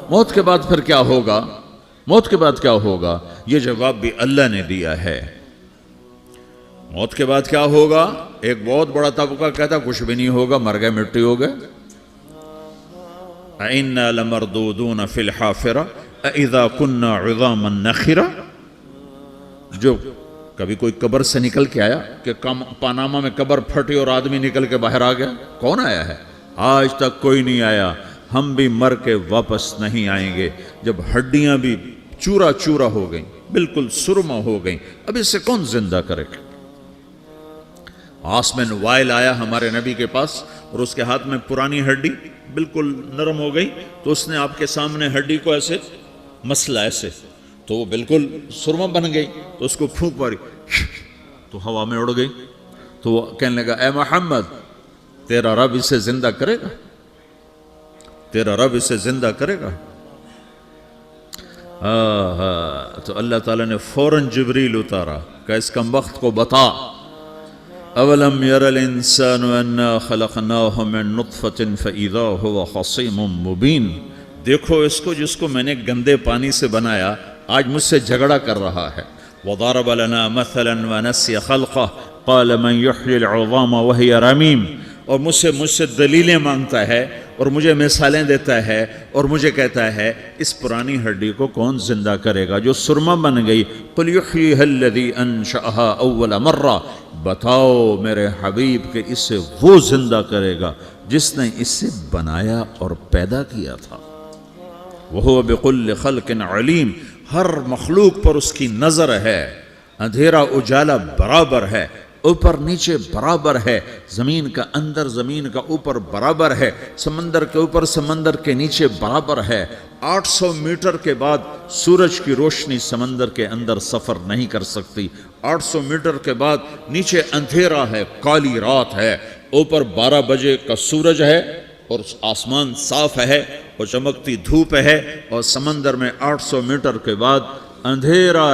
موت کے بعد پھر کیا ہوگا؟ موت کے بعد کیا ہوگا؟ یہ جواب بھی اللہ نے دیا ہے۔ موت کے بعد کیا ہوگا؟ ایک بہت بڑا طبقہ کہتا کچھ بھی نہیں ہوگا، مر گئے، مٹی ہو گئے۔ اِنَّا لَمَرْدُودُونَ فِي الْحَافِرَةِ اِذَا كُنَّا عِظَامًا نَخِرَةً۔ جو کبھی کوئی قبر سے نکل کے آیا کہ پاناما میں قبر پھٹی اور آدمی نکل کے باہر آ گیا؟ کون آیا ہے؟ آج تک کوئی نہیں آیا۔ ہم بھی مر کے واپس نہیں آئیں گے۔ جب ہڈیاں بھی چورا چورا ہو گئیں، بالکل سرما ہو گئیں، اب اس سے کون زندہ کرے گا؟ عاص بن وائل آیا ہمارے نبی کے پاس اور اس کے ہاتھ میں پرانی ہڈی بالکل نرم ہو گئی، تو اس نے آپ کے سامنے ہڈی کو ایسے مسلا ایسے، تو وہ بالکل سرما بن گئی، تو اس کو پھونک ماری تو ہوا میں اڑ گئی۔ تو وہ کہنے لگا اے محمد، تیرا رب اسے زندہ کرے گا؟ تیرا رب اسے زندہ کرے گا؟ تو اللہ تعالیٰ نے فوراً جبریل اتارا کہ اس کمبخت کو بتا، اولم یر الانسان انا خلقناہ من نطفۃ فاذا هو خصیم مبین۔ دیکھو اس کو جس کو میں نے گندے پانی سے بنایا، آج مجھ سے جھگڑا کر رہا ہے۔ وضرب لنا مثلا ونسی خلقہ قال من یحیی العظام وہی رمیم۔ اور مجھ سے دلیلیں مانگتا ہے اور مجھے مثالیں دیتا ہے اور مجھے کہتا ہے اس پرانی ہڈی کو کون زندہ کرے گا جو سرما بن گئی؟ قل یحییہا الذی انشأہا اول مرہ۔ بتاؤ میرے حبیب کہ اسے وہ زندہ کرے گا جس نے اسے بنایا اور پیدا کیا تھا۔ وہو بکل خلق علیم۔ ہر مخلوق پر اس کی نظر ہے، اندھیرا اجالا برابر ہے، اوپر نیچے برابر ہے، زمین کا اندر زمین کا اوپر برابر ہے، سمندر کے اوپر سمندر کے نیچے برابر ہے۔ 800 میٹر کے بعد سورج کی روشنی سمندر کے اندر سفر نہیں کر سکتی۔ 800 میٹر کے بعد نیچے اندھیرا ہے، کالی رات ہے، اوپر 12 بجے کا سورج ہے اور آسمان صاف ہے اور چمکتی دھوپ ہے، اور سمندر میں 800 میٹر کے بعد اندھیرا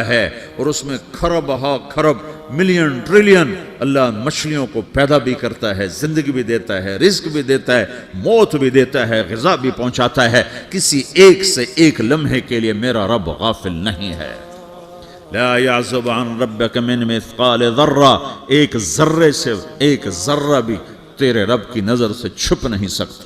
ہے اور اس میں کھرب ہا کھرب ملین ٹریلین اللہ مچھلیوں کو پیدا بھی کرتا ہے، زندگی بھی دیتا ہے، رزق بھی دیتا ہے، موت بھی دیتا ہے، غذا بھی پہنچاتا ہے۔ کسی ایک سے ایک لمحے کے لیے میرا رب غافل نہیں ہے۔ لا يعزب عن ربك من مثقال ذرہ، ایک ذرے سے ایک ذرہ بھی تیرے رب کی نظر سے چھپ نہیں سکتا۔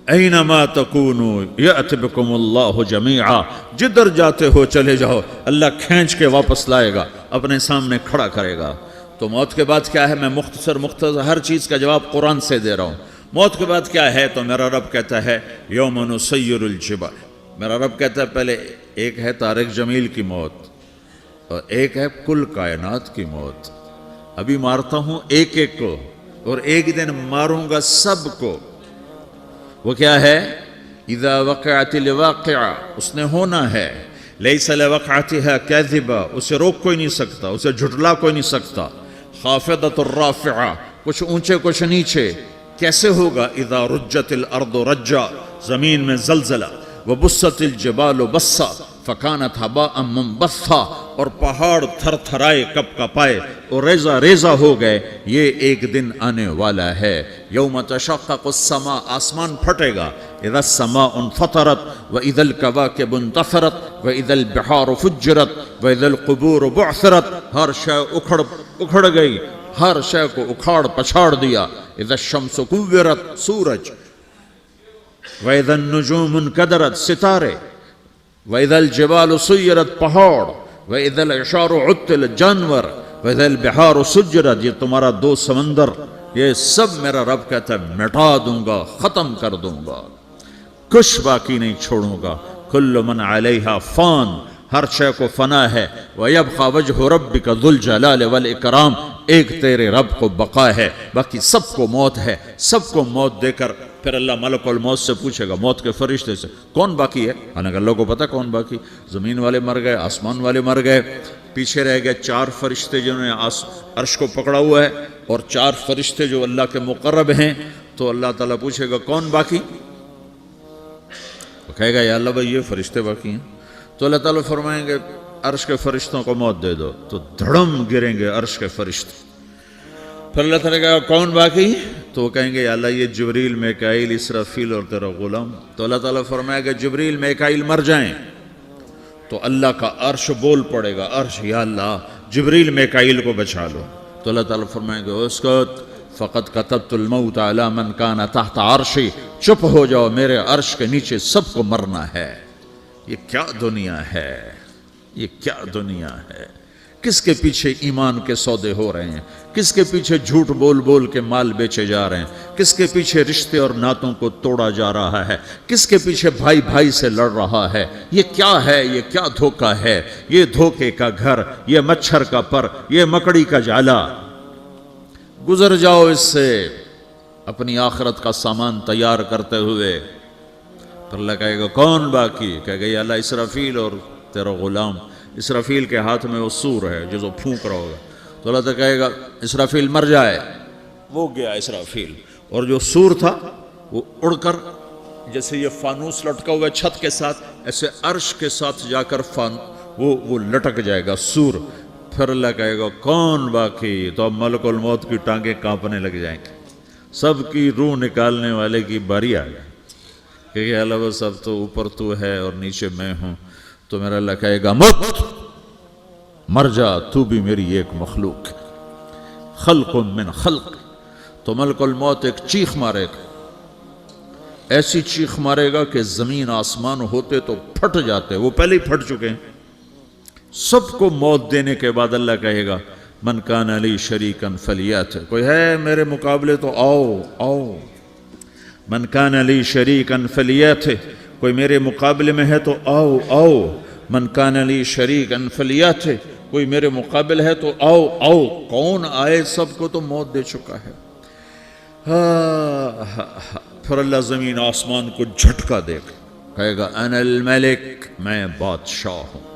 اینما تکونوا یأت بکم اللہ جمیعا، جدھر جاتے ہو چلے جاؤ، اللہ کھینچ کے واپس لائے گا، اپنے سامنے کھڑا کرے گا۔ تو موت کے بعد کیا ہے؟ میں مختصر ہر چیز کا جواب قرآن سے دے رہا ہوں۔ موت کے بعد کیا ہے؟ تو میرا رب کہتا ہے یوم نسیر الجبال۔ میرا رب کہتا ہے پہلے ایک ہے طارق جمیل کی موت اور ایک ہے کل کائنات کی موت۔ ابھی مارتا ہوں ایک ایک کو اور ایک دن ماروں گا سب کو۔ وہ کیا ہے؟ اذا وقعت الواقعہ، اس نے ہونا ہے۔ لیس لوقعتها کاذبہ، اسے روک کوئی نہیں سکتا، اسے جھٹلا کوئی نہیں سکتا۔ خافضۃ الرافعہ، کچھ اونچے کچھ نیچے۔ کیسے ہوگا؟ اذا رجت الارض رجا، زمین میں زلزلہ۔ وبست الجبال بسا فکانت ہباء منبثا، اور پہاڑ تھر تھرائے کپ کپائے اور ریزہ ریزہ ہو گئے۔ یہ ایک دن آنے والا ہے۔ یوم تشقق السماء، آسمان پھٹے گا۔ اذا السماء انفطرت واذا الکواکب انتثرت واذا البحار فجرت واذا القبور بعثرت، ہر شے اکھڑ گئی، ہر شے کو اکھاڑ پچھاڑ دیا۔ اذا الشمس کورت، سورج۔ وَإِذَا النُّجُومُ انْكَدَرَتْ، ستارے۔ وَإِذَا الْجِبَالُ سُيِّرَتْ، پہاڑ۔ وَإِذَا الْعِشَارُ عُطِّلَتْ، جانور۔ وَإِذَا الْبِحَارُ سُجِّرَتْ، یہ تمہارا دو سمندر، یہ سب میرا رب کہتا ہے مٹا دوں گا، ختم کر دوں گا، کچھ باقی نہیں چھوڑوں گا۔ كُلُّ مَنْ عَلَيْهَا فان، ہر شے کو فنا ہے۔ وَيَبْقَى وَجْهُ رَبِّكَ ذُو الْجَلَالِ وَالْإِكْرَامِ، ایک تیرے رب کو بقا ہے، باقی سب کو موت ہے۔ سب کو موت دے کر پھر اللہ ملک الموت سے پوچھے گا، موت کے فرشتے سے، کون باقی ہے؟ حالانکہ اللہ کو پتہ کون باقی۔ زمین والے مر گئے، آسمان والے مر گئے، پیچھے رہ گئے 4 فرشتے جنہوں نے عرش کو پکڑا ہوا ہے، اور 4 فرشتے جو اللہ کے مقرب ہیں۔ تو اللہ تعالیٰ پوچھے گا کون باقی؟ وہ کہے گا یا اللہ بھائی یہ فرشتے باقی ہیں۔ تو اللہ تعالیٰ فرمائیں گے عرش کے فرشتوں کو موت دے دو، تو دھڑم گریں گے عرش کے فرشتے۔ پھر اللہ تعالیٰ کہا کون باقی؟ تو وہ کہیں گے یا اللہ یہ جبریل میکائیل اسرافیل اور تیرا غلام. تو اللہ تعالیٰ فرمائے گا جبریل میکائیل مر جائیں تو اللہ کا عرش بول پڑے گا, عرش یا اللہ جبریل میکائیل کو بچا لو. تو اللہ تعالیٰ فرمائے گا اسکت فقط کتبت الموت علی من کان تحت عرشی, چپ ہو جاؤ میرے عرش کے نیچے سب کو مرنا ہے. یہ کیا دنیا ہے, یہ کیا دنیا ہے. کس کے پیچھے ایمان کے سودے ہو رہے ہیں, کس کے پیچھے جھوٹ بول بول کے مال بیچے جا رہے ہیں, کس کے پیچھے رشتے اور ناتوں کو توڑا جا رہا ہے, کس کے پیچھے بھائی بھائی سے لڑ رہا ہے. یہ کیا ہے, یہ کیا دھوکہ ہے, یہ دھوکے کا گھر, یہ مچھر کا پر, یہ مکڑی کا جالا. گزر جاؤ اس سے اپنی آخرت کا سامان تیار کرتے ہوئے. پھر اللہ کہے گا کون باقی؟ کہے گا یا اللہ اسرافیل اور تیرا غلام. اسرافیل کے ہاتھ میں وہ سور ہے جو پھونک رہا ہوگا. تو اللہ تعالیٰ کہے گا اسرافیل مر جائے. وہ گیا اسرافیل, اور جو سور تھا وہ اڑ کر جیسے یہ فانوس لٹکا ہوا چھت کے ساتھ ایسے عرش کے ساتھ جا کر وہ لٹک جائے گا سور. پھر اللہ کہے گا کون باقی؟ تو اب ملک الموت کی ٹانگیں کانپنے لگ جائیں گے, سب کی روح نکالنے والے کی باری آ گئی کہ اللہ وہ سب تو اوپر تو ہے اور نیچے میں ہوں. تو میرا اللہ کہے گا مت, مر جا, تو بھی میری ایک مخلوق, خلق من خلق. تو ملک الموت ایک چیخ مارے گا, ایسی چیخ مارے گا کہ زمین آسمان ہوتے تو پھٹ جاتے, وہ پہلے ہی پھٹ چکے ہیں. سب کو موت دینے کے بعد اللہ کہے گا من کان علی شریکن فلیات, کوئی ہے میرے مقابلے تو آؤ آؤ. من کان علی شریکن فلیات, کوئی میرے مقابلے میں ہے تو آؤ آؤ. من کان علی شریکن فلیات, کوئی میرے مقابل ہے تو آؤ آؤ. کون آئے؟ سب کو تو موت دے چکا ہے. پھر اللہ زمین آسمان کو جھٹکا دے گا, کہے گا انا الملک, میں بادشاہ ہوں.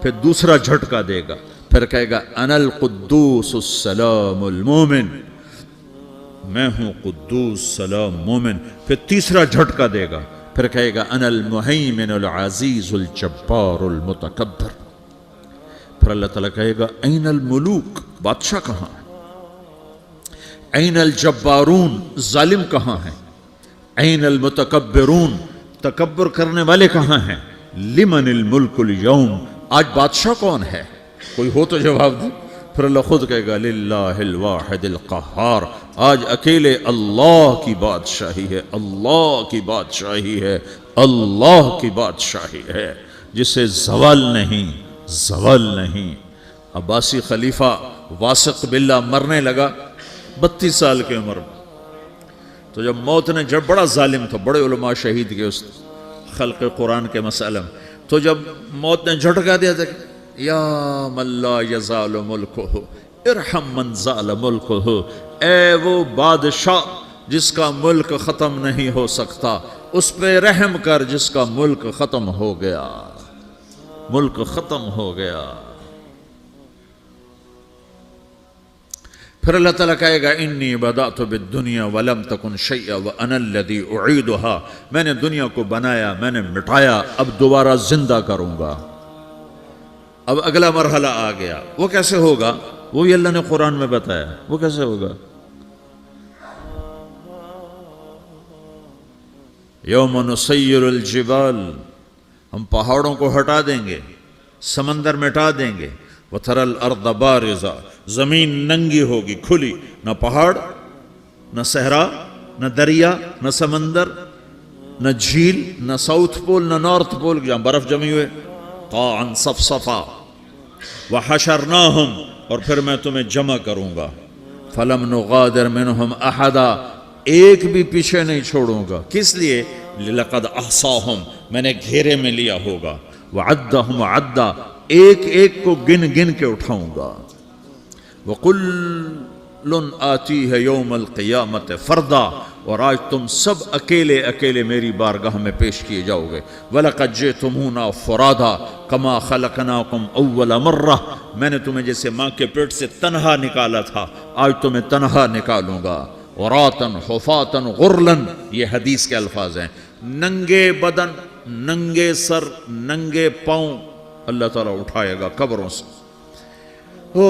پھر دوسرا جھٹکا دے گا, پھر کہے گا انا القدوس السلام المومن, میں ہوں قدوس سلام مومن. پھر تیسرا جھٹکا دے گا, پھر کہے گا انا المہیمن العزیز الجبار المتکبر. پھر اللہ تعالیٰ کہے گا این الملوک, بادشاہ کہاں ہے؟ این الجبارون, ظالم کہاں ہیں؟ این المتکبرون, تکبر کرنے والے کہاں ہیں؟ لمن الملک اليوم, آج بادشاہ کون ہے؟ کوئی ہو تو جواب دے. پھر اللہ خود کہے گا للہ الواحد القہار, آج اکیلے اللہ کی بادشاہی ہے, اللہ کی بادشاہی ہے, اللہ کی بادشاہی ہے جسے زوال نہیں, زوال نہیں. عباسی خلیفہ واسق باللہ مرنے لگا 32 سال کی عمر میں. تو جب موت نے, جب بڑا ظالم تھا, بڑے علماء شہید کے اس خلق قرآن کے مسئلہ میں, تو جب موت نے جھٹکا دیا تھا یا من لا یزال ملکہ ارحم من زال ملکہ, اے وہ بادشاہ جس کا ملک ختم نہیں ہو سکتا, اس پہ رحم کر جس کا ملک ختم ہو گیا, ملک ختم ہو گیا. پھر اللہ تعالیٰ کہے گا انی بدأت بالدنیا ولم تکن شیئا وانا الذی اعیدہا, میں نے دنیا کو بنایا, میں نے مٹایا, اب دوبارہ زندہ کروں گا. اب اگلا مرحلہ آ گیا, وہ کیسے ہوگا؟ وہ بھی اللہ نے قرآن میں بتایا. وہ کیسے ہوگا؟ یوم نسیر الجبال, ہم پہاڑوں کو ہٹا دیں گے, سمندر مٹا دیں گے. وتری الارض بارزا, زمین ننگی ہوگی, کھلی, نہ پہاڑ, نہ صحرا, نہ دریا, نہ سمندر, نہ جھیل, نہ ساؤتھ پول, نہ نارتھ پول جہاں برف جمی ہوئے. قاعا صفصفا وحشرناہم, اور پھر میں تمہیں جمع کروں گا. فلم نغادر منہم احدا, ایک بھی پیچھے نہیں چھوڑوں گا. کس لیے؟ لقد احصاہم, میں نے گھیرے میں لیا ہوگا. وعدہم عدا, ایک ایک کو گن گن کے اٹھاؤں گا. وَقُلٌّ آتِيهَ يَوْمَ الْقِيَامَةِ فَرْدًا, اور آج تم سب اکیلے اکیلے میری بارگاہ میں پیش کیے جاؤ گے. وَلَقَدْ جِئْتُمُونَا فُرَادًا كَمَا خَلَقْنَاكُمْ أَوَّلَ مَرَّةٍ, میں نے تمہیں جیسے ماں کے پیٹ سے تنہا نکالا تھا, آج تمہیں تنہا نکالوں گا. عُرَاةً حُفَاةً غُرْلًا, یہ حدیث کے الفاظ ہیں. ننگے بدن, ننگے سر, ننگے پاؤں اللہ تعالیٰ اٹھائے گا قبروں سے. ہو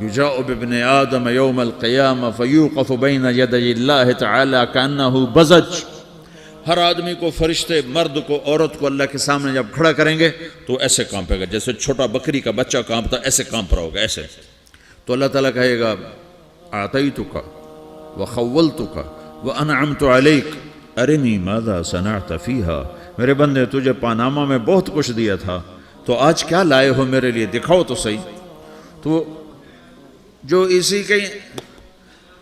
یجاء بابن آدم یوم القیامہ فیوقف بین یدی اللہ تعالی کأنہ بزج، ہر آدمی کو، فرشتے، مرد کو، عورت کو اللہ کے سامنے جب کھڑا کریں گے تو ایسے کانپے گا، جیسے چھوٹا بکری کا بچہ کانپتا، ایسے کانپ رہا ہوگا، ایسے. تو اللہ تعالیٰ کہے گا اعطیتک وخولتک وانعمت علیک ارنی ماذا صنعت فیہا، میرے بندے تجھے پاناما میں بہت کچھ دیا تھا، تو آج کیا لائے ہو میرے لیے، دکھاؤ تو صحیح. تو جو اسی کے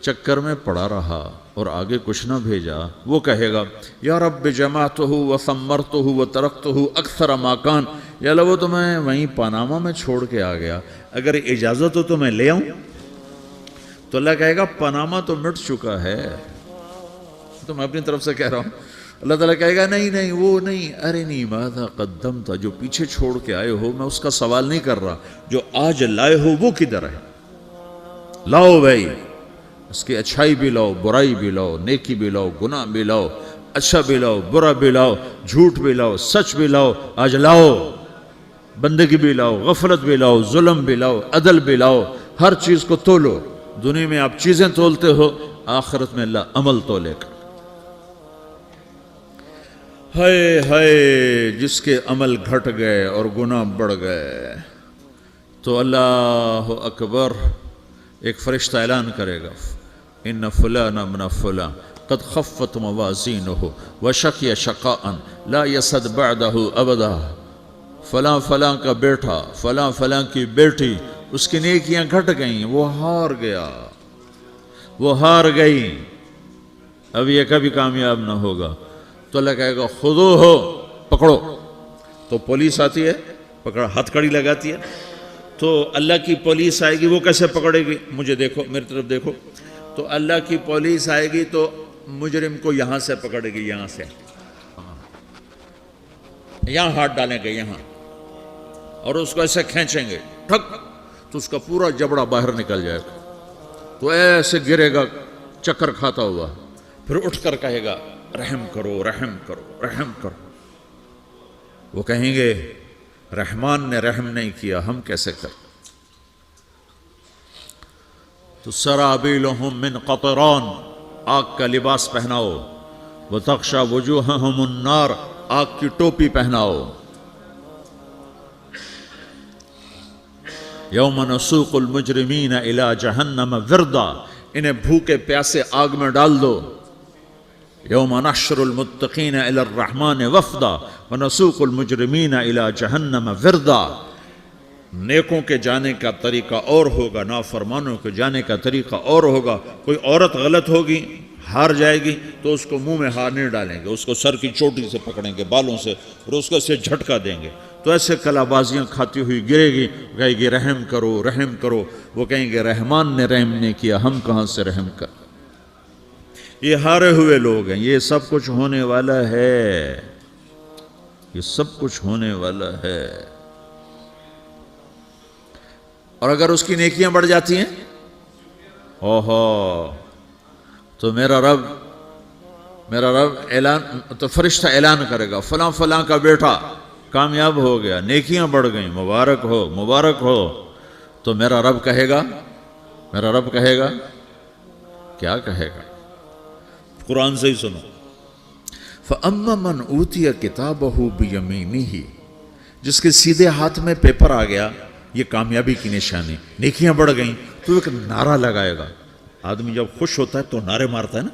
چکر میں پڑا رہا اور آگے کچھ نہ بھیجا، وہ کہے گا یا رب جمعتہ وثمرتہ وترکتہ اکثر ما کان، یا اللہ وہ تو میں وہیں پاناما میں چھوڑ کے آ گیا، اگر اجازت ہو تو میں لے آؤں. تو اللہ کہے گا پاناما تو مٹ چکا ہے، تو میں اپنی طرف سے کہہ رہا ہوں. اللہ تعالیٰ کہے گا نہیں نہیں وہ نہیں، ارنی ماذا قدمت، جو پیچھے چھوڑ کے آئے ہو میں اس کا سوال نہیں کر رہا، جو آج لائے ہو وہ کدھر ہے، لاؤ بھائی، اس کی اچھائی بھی لاؤ، برائی بھی لاؤ، نیکی بھی لاؤ، گناہ بھی لاؤ، اچھا بھی لاؤ، برا بھی لاؤ، جھوٹ بھی لاؤ، سچ بھی لاؤ، آج لاؤ، بندگی بھی لاؤ، غفلت بھی لاؤ، ظلم بھی لاؤ، عدل بھی لاؤ، ہر چیز کو تولو. دنیا میں آپ چیزیں تولتے ہو، آخرت میں اللہ عمل تولے گا. ہائے ہائے جس کے عمل گھٹ گئے اور گناہ بڑھ گئے، تو اللہ اکبر، ایک فرشتہ اعلان کرے گا ان فلان من فلان قد خفت موازینہ وشقی شقاء لا یسد بعدہ ابدا، فلاں فلاں کا بیٹا، فلاں فلاں کی بیٹی، اس کی نیکیاں گھٹ گئیں، وہ ہار گیا، وہ ہار گئی، اب یہ کبھی کامیاب نہ ہوگا. تو اللہ کہے گا خودو ہو، پکڑو. تو پولیس آتی ہے، پکڑ ہتھ کڑی لگاتی ہے، تو اللہ کی پولیس آئے گی، وہ کیسے پکڑے گی، مجھے دیکھو، میری طرف دیکھو. تو اللہ کی پولیس آئے گی تو مجرم کو یہاں سے پکڑے گی، یہاں سے، یہاں ہاتھ ڈالیں گے یہاں، اور اس کو ایسے کھینچیں گے ٹھک، تو اس کا پورا جبڑا باہر نکل جائے گا، تو ایسے گرے گا چکر کھاتا ہوا، پھر اٹھ کر کہے گا رحم کرو، رحم کرو، رحم کرو. وہ کہیں گے رحمان نے رحم نہیں کیا، ہم کیسے کریں. تو سرابیلہم من قطران، آگ کا لباس پہناؤ، وتغشی وجوہہم النار، آگ کی ٹوپی پہناؤ. یوم نسوق المجرمین الی جہنم وردا، انہیں بھوکے پیاسے آگ میں ڈال دو. یوم نحشر المتقین الی الرحمن وفدا ونسوق المجرمین الی جہنم وردا. نیکوں کے جانے کا طریقہ اور ہوگا، نافرمانوں کے جانے کا طریقہ اور ہوگا. کوئی عورت غلط ہوگی، ہار جائے گی، تو اس کو منہ میں ہار نہیں ڈالیں گے، اس کو سر کی چوٹی سے پکڑیں گے، بالوں سے، اور اس کو اسے جھٹکا دیں گے، تو ایسے کلا بازیاں کھاتی ہوئی گرے گی، کہے گی رحم کرو، رحم کرو. وہ کہیں گے رحمان نے رحم نہیں کیا، ہم کہاں سے رحم کر. یہ ہارے ہوئے لوگ ہیں. یہ سب کچھ ہونے والا ہے، یہ سب کچھ ہونے والا ہے. اور اگر اس کی نیکیاں بڑھ جاتی ہیں، اوہو، تو میرا رب اعلان، تو فرشتہ اعلان کرے گا فلاں فلاں کا بیٹا کامیاب ہو گیا، نیکیاں بڑھ گئیں، مبارک ہو، مبارک ہو. تو میرا رب کہے گا کیا کہے گا، قرآن سے ہی سنو. فَأَمَّا مَنْ أُوتِيَ كِتَابَهُ بِيَمِينِهِ، جس کے سیدھے ہاتھ میں پیپر آ گیا، یہ کامیابی کی نشانی، نیکیاں بڑھ گئیں، تو ایک نعرہ لگائے گا. آدمی جب خوش ہوتا ہے تو نعرے مارتا ہے نا،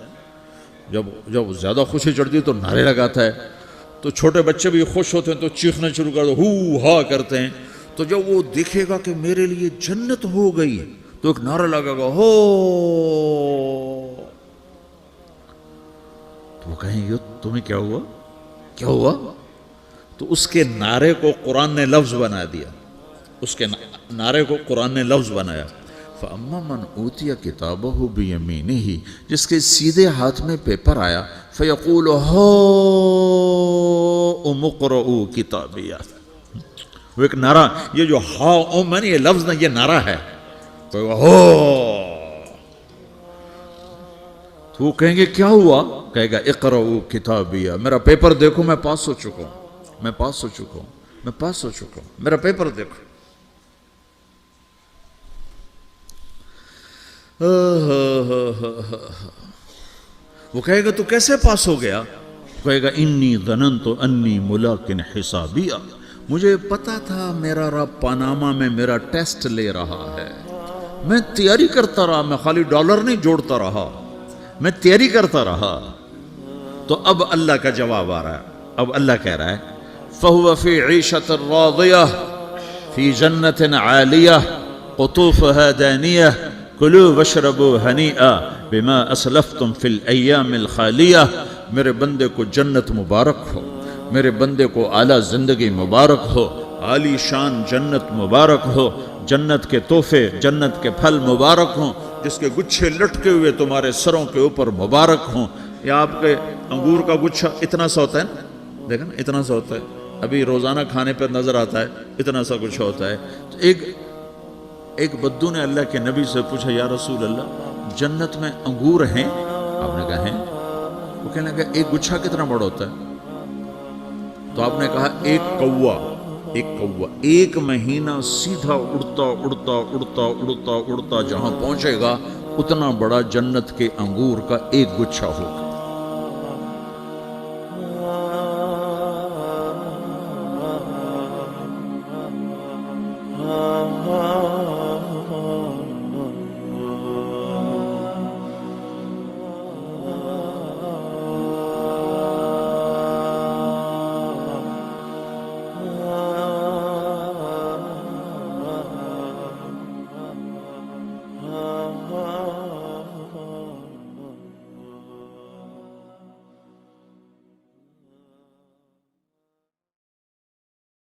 جب زیادہ خوشی چڑھتی ہے تو نعرے لگاتا ہے. تو چھوٹے بچے بھی خوش ہوتے ہیں تو چیخنا شروع کر دو، ہو ہا کرتے ہیں. تو جب وہ دیکھے گا کہ میرے لیے جنت ہو گئی، تو ایک نعرہ لگے گا، ہو. تو وہ کہیں گے تمہیں کیا ہوا. تو اس کے نعرے کو قرآن نے لفظ بنا دیا، اس کے نعرے کو قرآن نے لفظ بنایا. فَأَمَّا مَنْ أُوتِيَ كِتَابَهُ بِيَمِينِهِ، جس کے سیدھے ہاتھ میں پیپر آیا، فَيَقُولُ هَاؤْمُ اقْرَءُوا كِتَابِيَهْ. وہ ایک نعرہ، یہ جو ہاؤم ہے نا، یہ لفظ نہیں، یہ نعرہ ہے. تو وہ کہیں گے کیا ہوا، کہے گا اقرؤوا کتابیہ، میرا پیپر دیکھو، میں پاس ہو چکا ہوں، میرا پیپر دیکھو. وہ کہے گا تو کیسے پاس ہو گیا؟ وہ کہے گا انی ظننت انی ملاقن حسابیہ، مجھے پتا تھا میرا رب پاناما میں میرا ٹیسٹ لے رہا ہے، میں تیاری کرتا رہا، میں خالی ڈالر نہیں جوڑتا رہا، میں تیاری کرتا رہا۔ تو اب اللہ کا جواب آ رہا ہے، اب اللہ کہہ رہا ہے فَهُوَ فِي عِيشَةٍ رَاضِيَةٍ فِي جَنَّةٍ عَالِيَةٍ قُطُوفُهَا دَانِيَةٌ كُلُوا وَاشْرَبُوا هَنِيئًا بِمَا أَسْلَفْتُمْ فِي الْأَيَّامِ الْخَالِيَةِ، میرے بندے کو جنت مبارک ہو، میرے بندے کو اعلیٰ زندگی مبارک ہو، عالی شان جنت مبارک ہو، جنت کے تحفے، جنت کے پھل مبارک ہوں، جس کے گچھے لٹکے ہوئے تمہارے سروں کے اوپر مبارک ہوں۔ یا آپ کے انگور کا گچھا اتنا سا ہوتا ہے نا، دیکھیں نا اتنا سا ہوتا ہے، ابھی روزانہ کھانے پر نظر آتا ہے، اتنا سا گچھا ہوتا ہے۔ تو ایک بدو نے اللہ کے نبی سے پوچھا یا رسول اللہ جنت میں انگور ہیں؟ آپ نے کہا ہیں۔ وہ کہنے لگا ایک گچھا کتنا بڑا ہوتا ہے؟ تو آپ نے کہا ایک کوا ایک مہینہ سیدھا اڑتا اڑتا اڑتا اڑتا اڑتا جہاں پہنچے گا اتنا بڑا جنت کے انگور کا ایک گچھا ہوگا۔